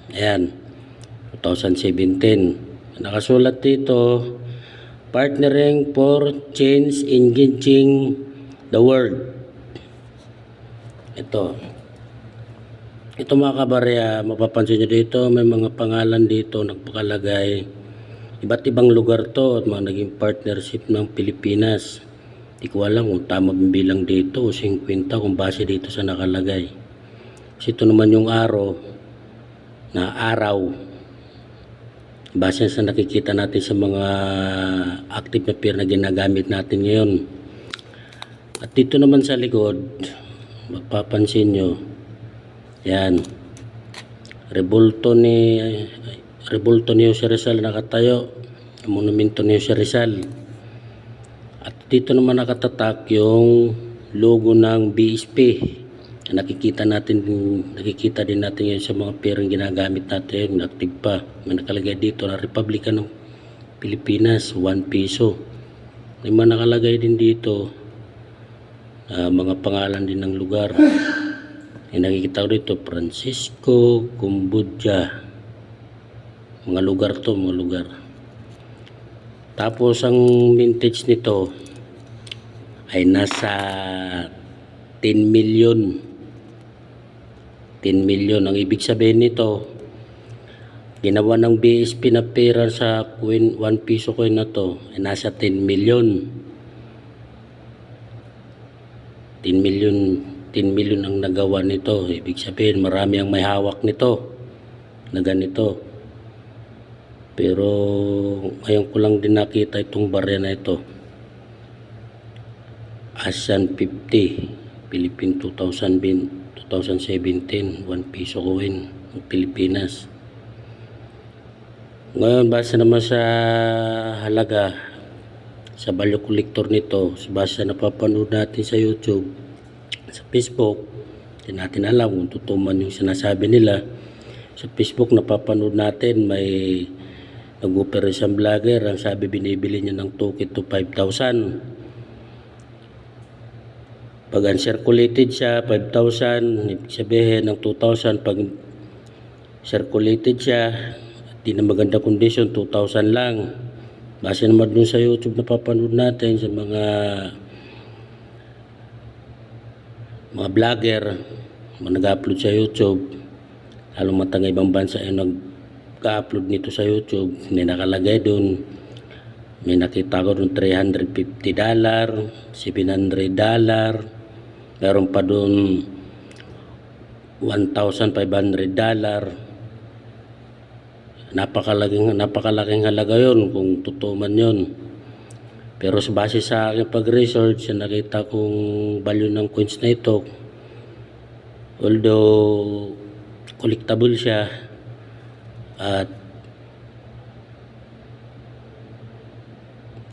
Ayan, 2017. Nakasulat dito, partnering for change engaging the world. Ito mga kabarya, mapapansin nyo dito, may mga pangalan dito nagpakalagay. Iba't ibang lugar to at mga naging partnership ng Pilipinas. Hindi ko alam kung tama bilang dito o 50 kung base dito sa nakalagay. Kasi ito naman yung araw. Base sa nakikita natin sa mga active na pair na ginagamit natin ngayon. At dito naman sa likod, mapapansin nyo, yan, Rebulto ni Jose Rizal nakatayo, monumento ni Jose Rizal. At dito naman nakatatak yung logo ng BSP. Nakikita din natin yan sa mga perang ginagamit natin, active pa. May nakalagay dito na Republika ng Pilipinas, 1 piso. May mga nakalagay din dito mga pangalan din ng lugar. Nakikita ko dito Francisco, Cambodia. Mga lugar. Tapos ang vintage nito ay nasa 10 million. 10 million. Ang ibig sabihin nito, ginawa ng BSP na pera sa 1 piso coin na to ay nasa 10 million. 10 million ang nagawa nito. Ibig sabihin marami ang may hawak nito na ganito. Pero ngayon ko lang din nakita itong barya na ito. ASEAN 50 Philippine 2017 1 piso coin ng Pilipinas. Ngayon base naman sa halaga sa value collector nito, base sa napapanood natin sa YouTube, sa Facebook, hindi natin alam kung totoo man yung sinasabi nila. Sa Facebook napapanood natin may nag-offer isang vlogger, ang sabi binibili niya ng token to 5,000. Pag uncirculated siya, 5,000. Ibig sabihin ng 2,000. Pag circulated siya, di na maganda condition, 2,000 lang. Base naman dun sa YouTube na papanood natin sa mga vlogger, mga nag-upload sa YouTube, lalo matang ibang bansa ay nag-upload nito sa YouTube, may nakalagay dun. May nakita ko dun $350, $700, meron pa dun $1,500. Napakalaking halaga yun kung totoo man yun. Pero sa base sa aking pag-research, nakita kong value ng coins na ito, although collectible siya at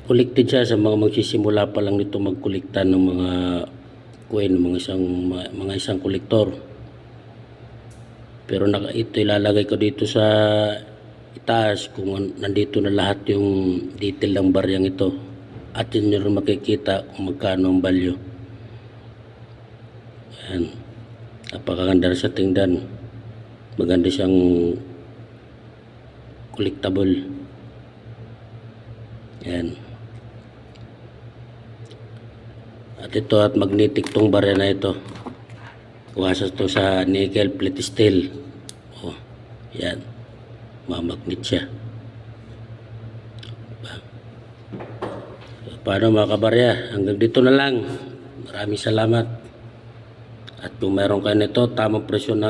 collected siya sa mga magsisimula pa lang nito magkolekta ng mga coin, mga isang kolektor. Pero ito ilalagay ko dito sa itaas kung nandito na lahat yung detail ng baryang ito. At yun nyo rin makikita kung magkano ang value. Ayan. Napakaganda sa tingnan. Maganda siyang collectible. Ayan. At ito at magnetic tong barya na ito. Kuwasa ito sa nickel plate steel. Oh, yan. Mamagnet siya. Paano mga kabarya? Hanggang dito na lang. Maraming salamat. At kung meron kayo nito, tamang presyo na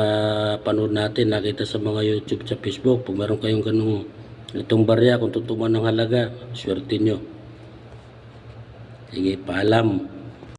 panood natin, nakita sa mga YouTube, sa Facebook. Kung meron kayong ganung itong barya, kung tutuman ng halaga, swerte nyo. Sige, paalam.